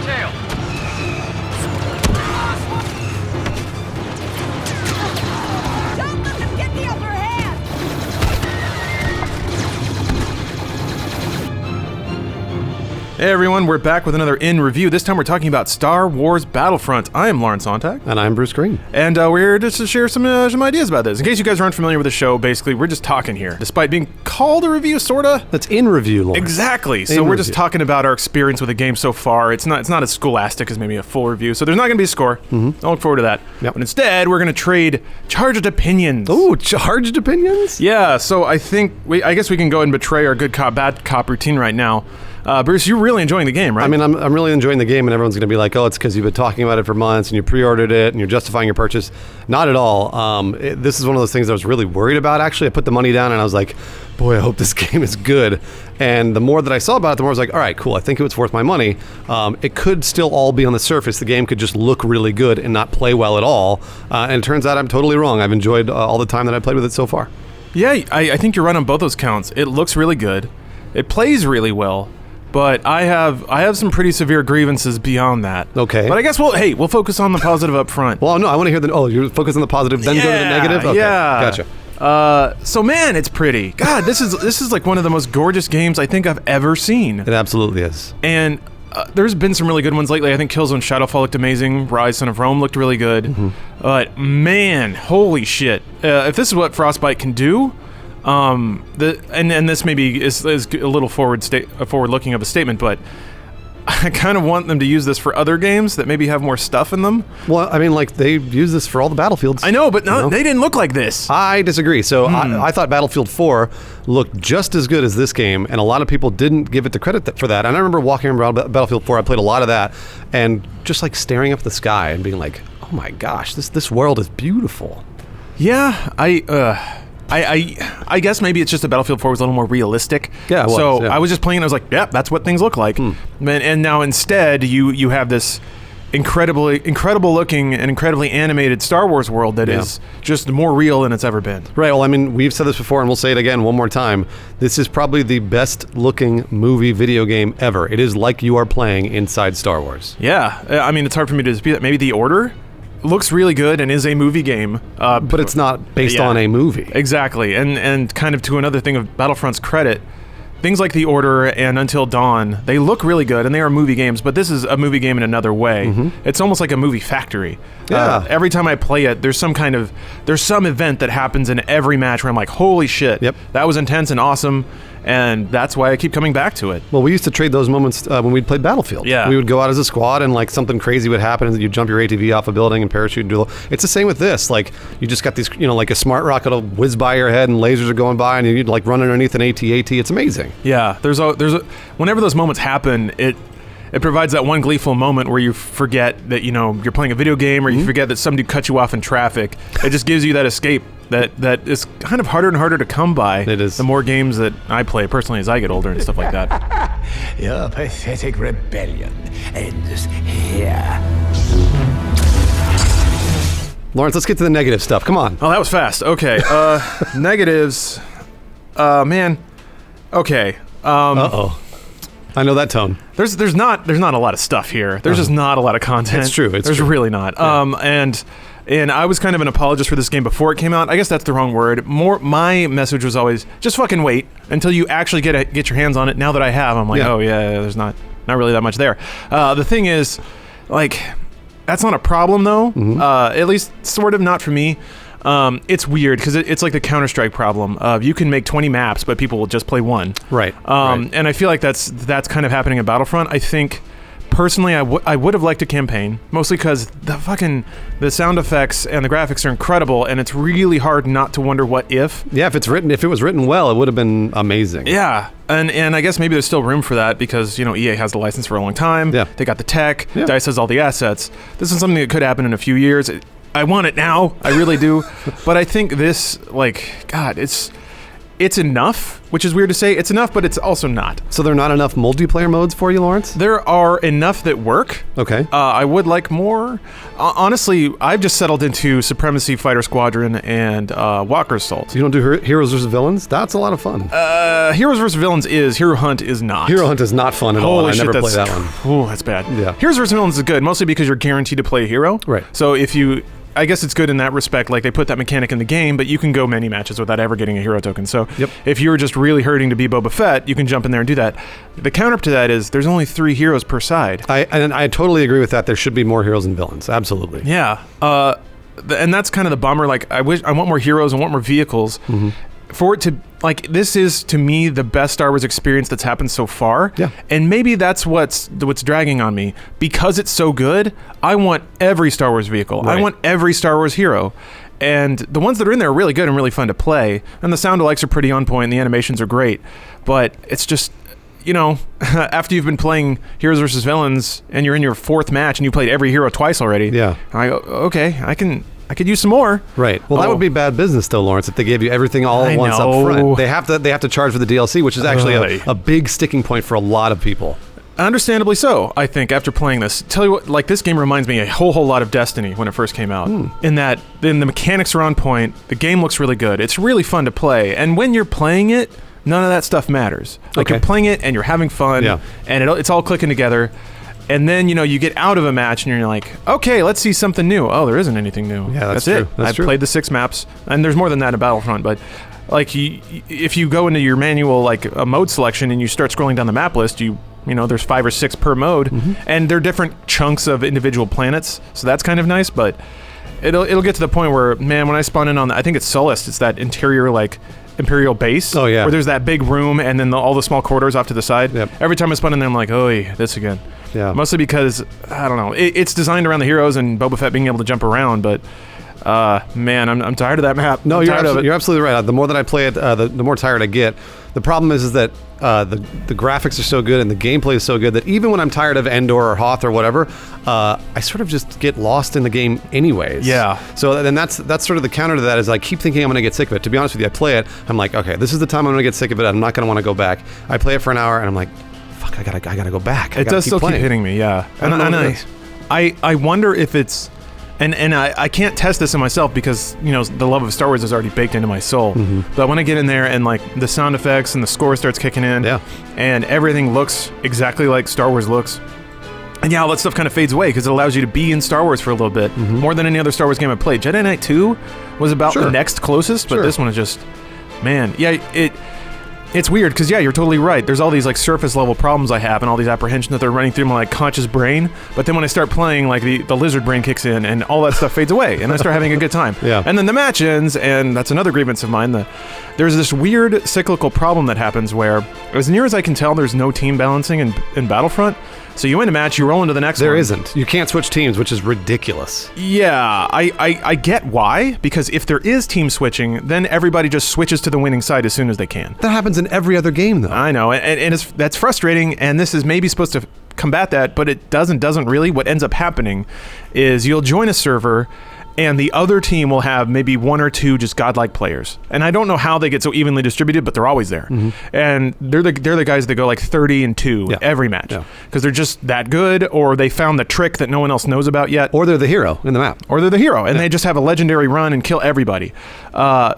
tail. Don't let them get the upper hand! Hey everyone, we're back with another In Review. This time we're talking about Star Wars Battlefront. I am Lawrence Sonntag. And I'm Bruce Greene. And we're here just to share some ideas about this. In case you guys aren't familiar with the show, basically, we're just talking here. Despite being called a review, sorta. That's In Review, Lawrence. Exactly. So we're just talking about our experience with the game so far. It's not as scholastic as maybe a full review, so there's not going to be a score. I'll look forward to that. Yep. But instead, we're going to trade charged opinions. Ooh, charged opinions? Yeah, so I guess we can go and betray our good cop, bad cop routine right now. Bruce, you're really enjoying the game, right? I mean, I'm really enjoying the game, and everyone's going to be like, oh, it's because you've been talking about it for months, and you pre-ordered it, and you're justifying your purchase. Not at all. This is one of those things I was really worried about, actually. I put the money down, and I was like, boy, I hope this game is good. And the more that I saw about it, the more I was like, all right, cool, I think it's worth my money. It could still all be on the surface. The game could just look really good and not play well at all. And it turns out I'm totally wrong. I've enjoyed all the time that I've played with it so far. Yeah, I think you're right on both those counts. It looks really good. It plays really well. But I have some pretty severe grievances beyond that. Okay. But I guess we'll focus on the positive up front. Well, no, I want to hear you're focused on the positive, then go to the negative? Okay, yeah. Gotcha. So man, it's pretty. God, this is like one of the most gorgeous games I think I've ever seen. It absolutely is. And there's been some really good ones lately. I think Killzone Shadowfall looked amazing. Rise, Son of Rome looked really good. But man, holy shit. If this is what Frostbite can do, and this maybe is a little forward-looking of a statement, but I kind of want them to use this for other games that maybe have more stuff in them. Well, I mean, like, they use this for all the Battlefields. I know, but they didn't look like this. I disagree. So I thought Battlefield 4 looked just as good as this game, and a lot of people didn't give it the credit for that. And I remember walking around Battlefield 4, I played a lot of that, and just like staring up at the sky and being like, oh my gosh, this world is beautiful. Yeah, I guess maybe it's just that Battlefield 4 was a little more realistic. Yeah, it was, so yeah. I was just playing and I was like, yeah, that's what things look like. And now instead you have this incredible looking and incredibly animated Star Wars world that is just more real than it's ever been. Right, well, I mean, we've said this before and we'll say it again one more time. This is probably the best looking movie video game ever. It is like you are playing inside Star Wars. Yeah, I mean, it's hard for me to dispute that. Maybe The Order looks really good and is a movie game. But it's not based on a movie. Exactly. And kind of to another thing of Battlefront's credit, things like The Order and Until Dawn, they look really good and they are movie games, but this is a movie game in another way. It's almost like a movie factory. Yeah. Every time I play it, there's some event that happens in every match where I'm like, holy shit, that was intense and awesome. And that's why I keep coming back to it. Well, we used to trade those moments when we'd played Battlefield. Yeah. We would go out as a squad and like something crazy would happen and you'd jump your ATV off a building and parachute and do it's the same with this. Like you just got these, like a smart rocket will whiz by your head and lasers are going by and you'd like run underneath an AT-AT. It's amazing. Yeah. Whenever those moments happen, it provides that one gleeful moment where you forget that, you're playing a video game or you forget that somebody cut you off in traffic. It just gives you that escape that is kind of harder and harder to come by. It is. The more games that I play personally as I get older and stuff like that. Your pathetic rebellion ends here. Lawrence, let's get to the negative stuff. Come on. Oh, that was fast. Okay. Negatives. Man. Okay. Uh-oh. I know that tone. There's not a lot of stuff here. There's just not a lot of content. It's true. There's really not. Yeah. And I was kind of an apologist for this game before it came out. I guess that's the wrong word. My message was always just fucking wait until you actually get your hands on it. Now that I have, I'm like, oh yeah, there's not really that much there. The thing is, like, that's not a problem though. At least sort of not for me. It's weird because it's like the Counter-Strike problem. You can make 20 maps, but people will just play one. Right. And I feel like that's kind of happening in Battlefront. I think personally, I would have liked a campaign, mostly because the sound effects and the graphics are incredible, and it's really hard not to wonder what if. Yeah, if it was written well, it would have been amazing. Yeah, and I guess maybe there's still room for that because EA has the license for a long time. Yeah. They got the tech. Yeah. DICE has all the assets. This is something that could happen in a few years. I want it now. I really do. But I think this, like, God, it's It's enough, which is weird to say. It's enough, but it's also not. So there are not enough multiplayer modes for you, Lawrence? There are enough that work. Okay. I would like more. Honestly, I've just settled into Supremacy Fighter Squadron and Walker's Assault. So you don't do Heroes vs. Villains? That's a lot of fun. Heroes vs. Villains is. Hero Hunt is not. Hero Hunt is not fun at all. I Holy shit, never play that one. Oh, that's bad. Yeah. Heroes vs. Villains is good, mostly because you're guaranteed to play a hero. Right. So if you... I guess it's good in that respect, like they put that mechanic in the game, but you can go many matches without ever getting a hero token. So if you're just really hurting to be Boba Fett, you can jump in there and do that. The counter to that is there's only 3 heroes per side. I totally agree with that. There should be more heroes and villains. Absolutely. Yeah. And that's kind of the bummer. Like, I want more heroes, I want more vehicles. Mm-hmm. For it to, like, this is, to me, the best Star Wars experience that's happened so far. Yeah. And maybe that's what's dragging on me. Because it's so good, I want every Star Wars vehicle. Right. I want every Star Wars hero. And the ones that are in there are really good and really fun to play. And the sound alikes are pretty on point, and the animations are great. But it's just... You know, after you've been playing Heroes vs. Villains and you're in your 4th match and you played every hero twice already, I go, okay, I could use some more. Right. Well, that would be bad business, though, Lawrence, if they gave you everything all at once up front. They have to charge for the DLC, which is actually a big sticking point for a lot of people. Understandably so, I think, after playing this. Tell you what, like, this game reminds me a whole lot of Destiny when it first came out. In that, then the mechanics are on point, the game looks really good, it's really fun to play, and when you're playing it, none of that stuff matters. Like, you're playing it and you're having fun, and it's all clicking together. And then, you know, you get out of a match and you're like, okay, let's see something new. Oh, there isn't anything new. Yeah, that's true. It. That's I've played the 6 maps, and there's more than that in Battlefront, but like, if you go into your manual, like a mode selection, and you start scrolling down the map list, you know, there's 5 or 6 per mode, and they're different chunks of individual planets, so that's kind of nice, but it'll get to the point where, man, when I spawn in on, I think it's Sullust, it's that interior, like, Imperial base. Oh, yeah. Where there's that big room and then all the small corridors off to the side. Yep. Every time I spawn in there, I'm like, oh, this again. Yeah. Mostly because, I don't know, it's designed around the heroes and Boba Fett being able to jump around, but man, I'm tired of that map. No, you're absolutely right. The more that I play it, the more tired I get. The problem is that the graphics are so good and the gameplay is so good that even when I'm tired of Endor or Hoth or whatever, I sort of just get lost in the game anyways. Yeah. So then that's sort of the counter to that is I keep thinking I'm going to get sick of it. To be honest with you, I play it. I'm like, okay, this is the time I'm going to get sick of it. I'm not going to want to go back. I play it for an hour and I'm like, fuck, I gotta go back. It does still keep hitting me, yeah. I wonder if it's... And I can't test this in myself because, you know, the love of Star Wars is already baked into my soul. But when I get in there and, like, the sound effects and the score starts kicking in, and everything looks exactly like Star Wars looks, and all that stuff kind of fades away because it allows you to be in Star Wars for a little bit, more than any other Star Wars game I've played. Jedi Knight 2 was about the next closest, but this one is just, man, it's weird because, you're totally right. There's all these, like, surface level problems I have and all these apprehensions that they're running through my, like, conscious brain. But then when I start playing, like, the lizard brain kicks in and all that stuff fades away and I start having a good time. And then the match ends, and that's another grievance of mine. There's this weird cyclical problem that happens where, as near as I can tell, there's no team balancing in Battlefront. So you win a match, you roll into the next one. There isn't. You can't switch teams, which is ridiculous. Yeah, I get why, because if there is team switching, then everybody just switches to the winning side as soon as they can. That happens in every other game, though. I know, and that's frustrating, and this is maybe supposed to combat that, but it doesn't really. What ends up happening is you'll join a server, and the other team will have maybe 1 or 2 just godlike players. And I don't know how they get so evenly distributed, but they're always there. And they're the guys that go like 30-2 every match. Because they're just that good, or they found the trick that no one else knows about yet. Or they're the hero in the map. Or they're the hero, and they just have a legendary run and kill everybody.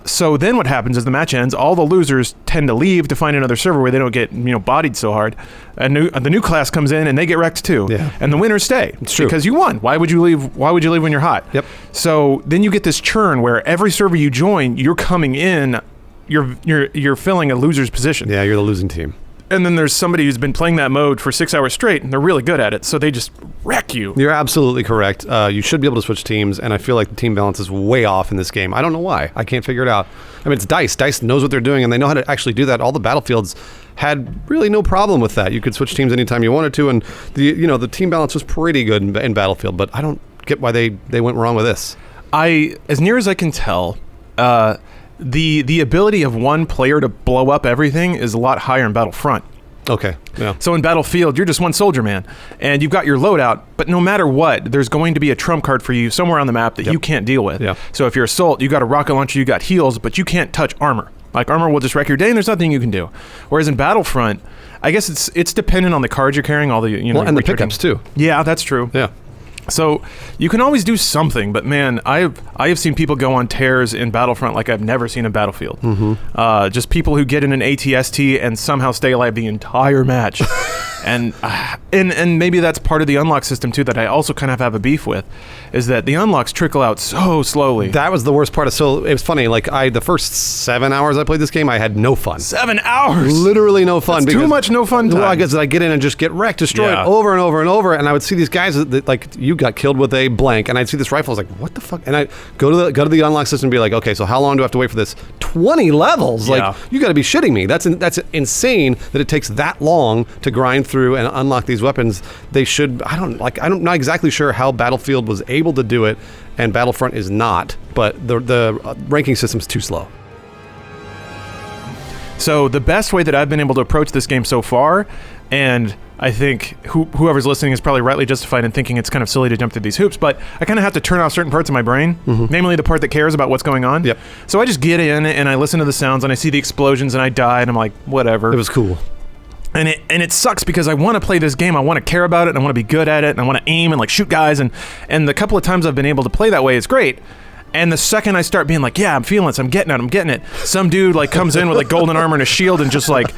So then what happens is the match ends, all the losers tend to leave to find another server where they don't get bodied so hard. The new class comes in, and they get wrecked too. And the winners stay. It's true. Because you won. Why would you leave? Why would you leave when you're hot? So then you get this churn where every server you join, you're coming in, you're filling a loser's position. Yeah, you're the losing team. And then there's somebody who's been playing that mode for 6 hours straight, and they're really good at it, so they just wreck you. You're absolutely correct. You should be able to switch teams, and I feel like the team balance is way off in this game. I don't know why. I can't figure it out. I mean, it's DICE. DICE knows what they're doing, and they know how to actually do that. All the Battlefields had really no problem with that. You could switch teams anytime you wanted to, and the team balance was pretty good in Battlefield, but I don't get why they went wrong with this. As near as I can tell, the ability of one player to blow up everything is a lot higher in Battlefront. Okay, yeah. So in Battlefield, you're just one soldier man, and you've got your loadout, but no matter what, there's going to be a trump card for you somewhere on the map that you can't deal with. So if you're Assault, you got a rocket launcher, you got heals, but you can't touch armor. Like armor will just wreck your day, and there's nothing you can do. Whereas in Battlefront, I guess it's dependent on the cards you're carrying, all the and the pickups too. Yeah, that's true. Yeah. So you can always do something, but man, I have seen people go on tears in Battlefront like I've never seen in Battlefield. Just people who get in an ATST and somehow stay alive the entire match. And maybe that's part of the unlock system too that I also kind of have a beef with, is that the unlocks trickle out so slowly. That was the worst part. So it was funny. Like the first 7 hours I played this game, I had no fun. 7 hours, literally no fun. That's too much no fun time. Well, I guess I get in and just get wrecked, destroyed over and over and over, and I would see these guys that like you got killed with a blank, and I'd see this rifle. I was like, what the fuck? And I go to the unlock system and be like, okay, so how long do I have to wait for this? 20 levels? Like you got to be shitting me. That's insane that it takes that long to grind through and unlock these weapons. They should. I'm not exactly sure how Battlefield was able to do it, and Battlefront is not. But the ranking system's too slow. So the best way that I've been able to approach this game so far, and I think whoever's listening is probably rightly justified in thinking it's kind of silly to jump through these hoops, but I kind of have to turn off certain parts of my brain, namely the part that cares about what's going on. Yep. So I just get in and I listen to the sounds and I see the explosions and I die and I'm like, whatever. It was cool. And it sucks because I want to play this game, I want to care about it, and I want to be good at it, and I want to aim and like shoot guys, and the couple of times I've been able to play that way is great. And the second I start being like, yeah, I'm feeling it, I'm getting it, some dude like comes in with like golden armor and a shield and just like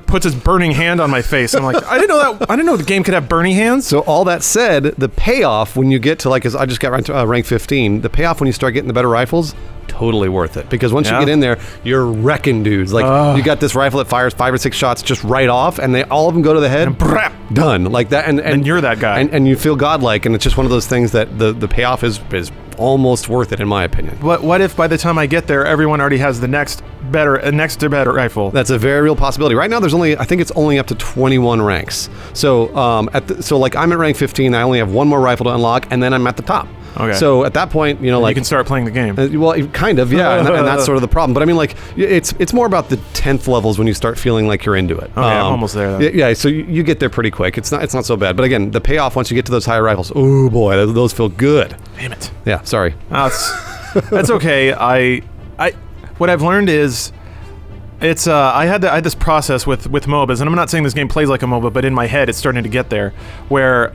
puts his burning hand on my face. I'm like, I didn't know the game could have burning hands. So all that said, the payoff when you get to like, 'cause I just got rank 15, the payoff when you start getting the better rifles, totally worth it, because once you get in there, you're wrecking dudes. Like you got this rifle that fires 5 or 6 shots just right off, and all of them go to the head. And done like that, and you're that guy, and you feel godlike, and it's just one of those things that the payoff is almost worth it in my opinion. What if by the time I get there, everyone already has the next better rifle? That's a very real possibility. Right now, I think it's only up to 21 ranks. So like I'm at rank 15, I only have one more rifle to unlock, and then I'm at the top. Okay. So at that point, like you can start playing the game. Well, kind of, yeah, and that's sort of the problem. But I mean, like it's more about the 10th levels when you start feeling like you're into it. Okay, I'm almost there. Though. Yeah, so you get there pretty quick. It's not so bad. But again, the payoff once you get to those higher rifles, oh boy, those feel good. Damn it. Yeah, sorry. That's okay. I what I've learned is it's I had this process with MOBAs, and I'm not saying this game plays like a MOBA, but in my head it's starting to get there where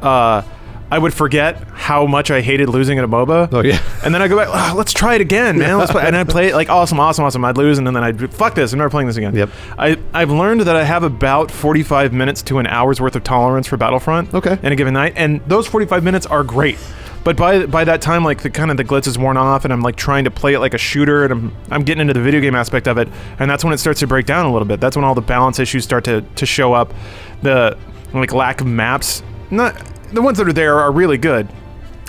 I would forget how much I hated losing at a MOBA. Oh yeah. And then I go back, let's try it again, man. Let's play. And I'd play it like awesome. I'd lose, and then I'd fuck this. I'm never playing this again. Yep. I've learned that I have about 45 minutes to an hour's worth of tolerance for Battlefront. Okay. In a given night, and those 45 minutes are great. But by that time, like the glitz is worn off, and I'm like trying to play it like a shooter, and I'm getting into the video game aspect of it, and that's when it starts to break down a little bit. That's when all the balance issues start to show up. The like lack of maps. Not the ones that are there are really good.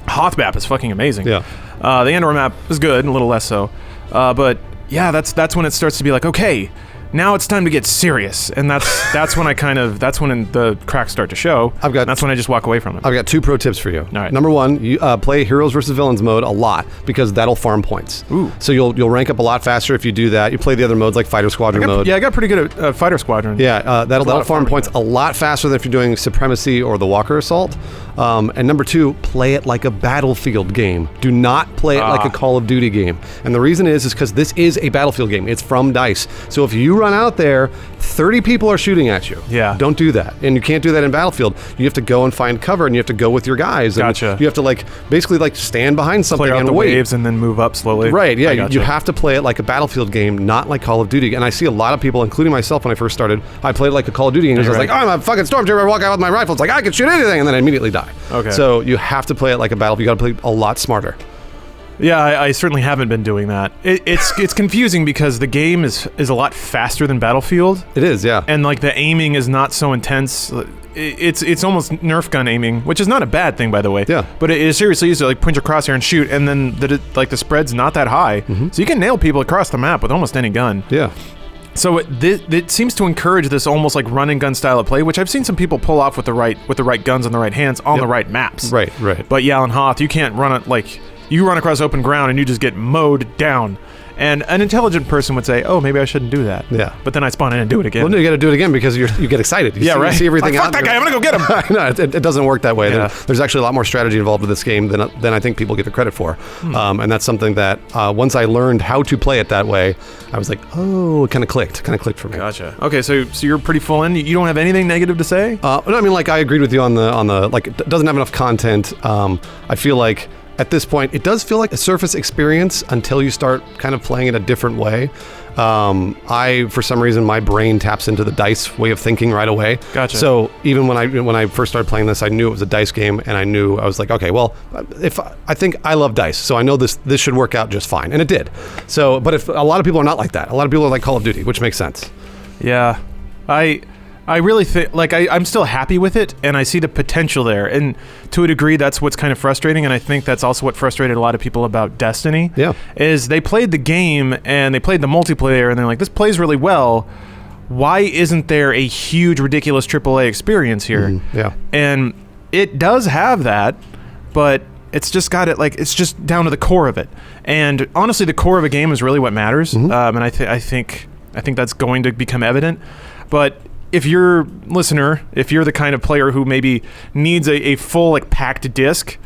Hoth map is fucking amazing. Yeah. The Andor map is good, and a little less so. But yeah, that's when it starts to be like, okay, now it's time to get serious, and that's when the cracks start to show. That's when I just walk away from it. I've got 2 pro tips for you. All right. Number 1, you play Heroes versus Villains mode a lot, because that'll farm points. Ooh. So you'll rank up a lot faster if you do that. You play the other modes like Fighter Squadron mode. Yeah, I got pretty good at Fighter Squadron. Yeah, that'll farm points a lot faster than if you're doing Supremacy or the Walker Assault. And number 2, play it like a Battlefield game. Do not play it like a Call of Duty game. And the reason is because this is a Battlefield game. It's from DICE. So if you run out there, 30 people are shooting at you. Yeah. Don't do that. And you can't do that in Battlefield. You have to go and find cover, and you have to go with your guys. And Gotcha. you have to basically stand behind something Clear out and the wait. waves and then move up slowly. Right, yeah. Gotcha. You have to play it like a Battlefield game, not like Call of Duty. And I see a lot of people, including myself when I first started, I played it like a Call of Duty game. I was right. like, oh, I'm a fucking stormtrooper. I walk out with my rifle. It's like, I can shoot anything. And then I immediately die. Okay. So you have to play it like a Battlefield. You got to play a lot smarter. Yeah, I certainly haven't been doing that. It's confusing because the game is a lot faster than Battlefield. It is, yeah. And like the aiming is not so intense. It's almost Nerf gun aiming, which is not a bad thing, by the way. Yeah. But it is seriously easy to like point your crosshair and shoot, and then the spread's not that high, so you can nail people across the map with almost any gun. Yeah. So it seems to encourage this almost like run and gun style of play, which I've seen some people pull off with the right guns and the right hands on the right maps. Right. But yeah, on Hoth, you can't run it like you run across open ground and you just get mowed down. And an intelligent person would say, oh, maybe I shouldn't do that. Yeah. But then I spawn in and do it again. Well, no, you got to do it again because you get excited. You see everything like, out. Fuck that guy, I'm going to go get him. No, it doesn't work that way. Yeah. There's actually a lot more strategy involved with this game than I think people get the credit for. And that's something that once I learned how to play it that way, I was like, oh, it kind of clicked for me. Gotcha. Okay, so you're pretty full in. You don't have anything negative to say? No, I mean, like I agreed with you on the like it doesn't have enough content. I feel like at this point it does feel like a Surface experience until you start kind of playing it a different way. For some reason, my brain taps into the dice way of thinking right away. Gotcha. So even when I first started playing this, I knew it was a dice game, and I was like, okay, well, I think I love dice, so I know this should work out just fine, and it did. So, but if a lot of people are not like that, a lot of people are like Call of Duty, which makes sense. Yeah, I really think, like, I'm still happy with it, and I see the potential there. And to a degree, that's what's kind of frustrating, and I think that's also what frustrated a lot of people about Destiny. Yeah. Is they played the game, and they played the multiplayer, and they're like, this plays really well. Why isn't there a huge, ridiculous AAA experience here? Yeah. And it does have that, but it's just got it, like, it's just down to the core of it. And honestly, the core of a game is really what matters, and I think that's going to become evident. But if you're the kind of player who maybe needs a full, like, packed disc,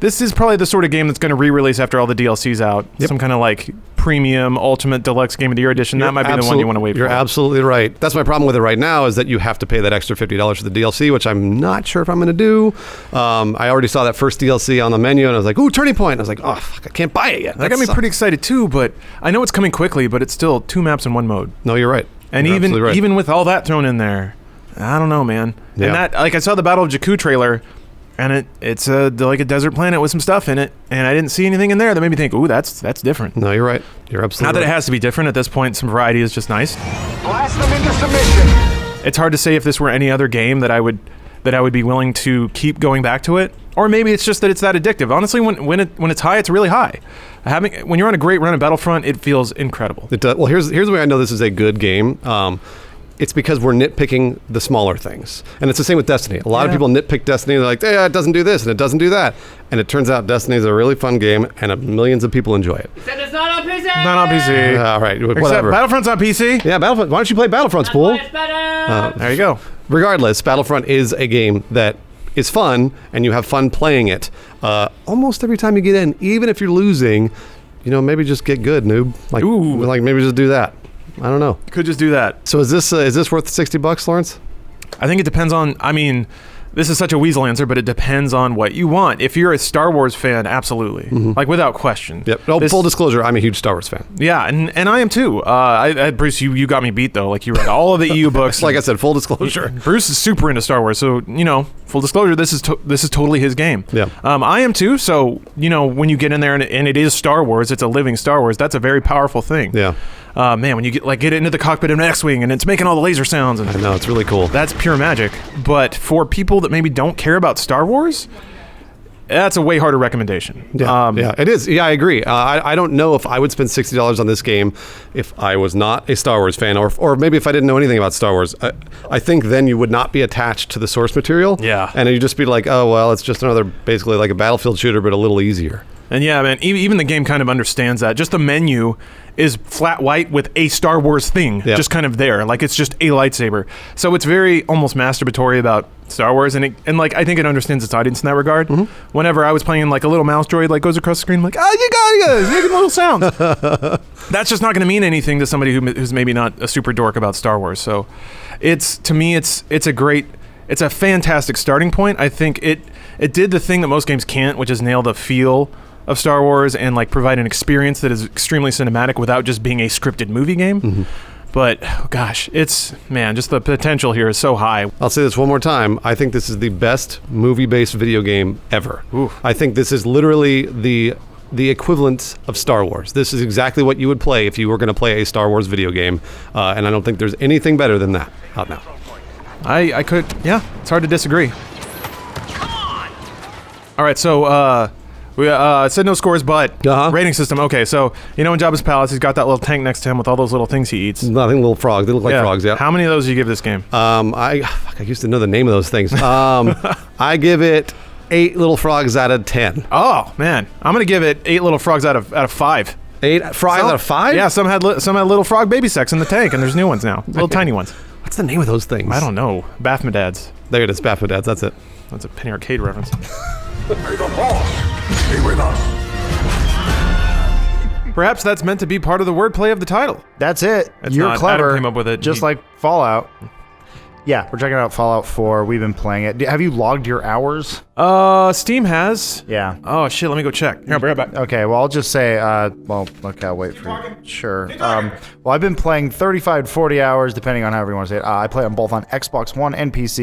this is probably the sort of game that's going to re-release after all the DLC's out. Yep. Some kind of, like, premium ultimate deluxe game of the year edition. That might be the one you want to wait for. You're absolutely right. That's my problem with it right now, is that you have to pay that extra $50 for the DLC, which I'm not sure if I'm going to do. I already saw that first DLC on the menu, and I was like, ooh, Turning Point. I was like, oh, fuck, I can't buy it yet. That got me pretty excited too, but I know it's coming quickly, but it's still 2 maps in 1 mode. No, you're right. And You're absolutely right. even with all that thrown in there, I don't know, man. Yeah. And that, like, I saw the Battle of Jakku trailer, and it's like a desert planet with some stuff in it, and I didn't see anything in there that made me think, ooh, that's different. No, you're right. You're absolutely Not that right. it has to be different at this point. Some variety is just nice. Blast them into submission. It's hard to say if this were any other game that I would be willing to keep going back to it, or maybe it's just that it's that addictive. Honestly, when it's high, it's really high. When you're on a great run of Battlefront, it feels incredible. It does. Well, here's the way I know this is a good game. It's because we're nitpicking the smaller things. And it's the same with Destiny. A lot of people nitpick Destiny. They're like, yeah, it doesn't do this and it doesn't do that. And it turns out Destiny is a really fun game, and millions of people enjoy it. Except it's not on PC! Not on PC. All right, Except whatever. Battlefront's on PC. Yeah, Battlefront. Why don't you play Battlefront, That's Spool? why it's better! There you go. Regardless, Battlefront is a game that is fun, and you have fun playing it. Almost every time you get in, even if you're losing, maybe just get good, noob. Like maybe just do that. I don't know. Could just do that. So is this worth $60, Lawrence? I think it depends on, this is such a weasel answer, but it depends on what you want. If you're a Star Wars fan, absolutely. Like, without question. Yep. Full disclosure, I'm a huge Star Wars fan. Yeah, and I am too. Bruce, you got me beat, though. Like, you read all of the EU books. Like I said, full disclosure. Bruce is super into Star Wars, so, full disclosure, this is totally his game. Yeah. I am too, so, when you get in there and it is Star Wars, it's a living Star Wars, that's a very powerful thing. Yeah. Man, when you get into the cockpit of an X-Wing and it's making all the laser sounds. And I know, it's really cool. That's pure magic. But for people that maybe don't care about Star Wars, that's a way harder recommendation. Yeah, it is. Yeah, I agree. I don't know if I would spend $60 on this game if I was not a Star Wars fan, or maybe if I didn't know anything about Star Wars. I think then you would not be attached to the source material. Yeah. And you'd just be like, oh, well, it's just another, basically like a Battlefield shooter, but a little easier. And yeah, man, even the game kind of understands that. Just the menu is flat white with a Star Wars thing just kind of there. Like, it's just a lightsaber. So it's very almost masturbatory about Star Wars, and I think it understands its audience in that regard. Whenever I was playing, like, a little mouse droid like goes across the screen, I'm like, oh, you got it, making little sounds. That's just not going to mean anything to somebody who's maybe not a super dork about Star Wars. So to me it's a fantastic starting point. I think it did the thing that most games can't, which is nail the feel of Star Wars and, like, provide an experience that is extremely cinematic without just being a scripted movie game. But gosh, just the potential here is so high. I'll say this one more time. I think this is the best movie-based video game ever. Oof. I think this is literally the equivalent of Star Wars. This is exactly what you would play if you were going to play a Star Wars video game, and I don't think there's anything better than that out now. I could, it's hard to disagree. All right, so we said no scores, but rating system. Okay, so in Jabba's palace, he's got that little tank next to him with all those little things he eats. Nothing, little frogs. They look like frogs. Yeah. How many of those do you give this game? I used to know the name of those things. I give it 8 little frogs out of 10. Oh man, I'm gonna give it 8 little frogs out of 5. 8 fries out of 5? Yeah, some had little frog baby sex in the tank, and there's new ones now. Little tiny ones. What's the name of those things? I don't know. Baphomet. There it is, Baphomet. That's it. That's a Penny Arcade reference. May the Force be with us. Perhaps that's meant to be part of the wordplay of the title. That's it. It's You're not. clever. Adam came up with it. Just like Fallout. Yeah, we're checking out Fallout 4. We've been playing it. Have you logged your hours? Steam has. Yeah. Oh shit, let me go check. Here, I'll be right back. Okay, well, I'll just say, okay, I'll wait for you. Sure. Well, I've been playing 35 to 40 hours, depending on however you want to say it. I play them both on Xbox One and PC.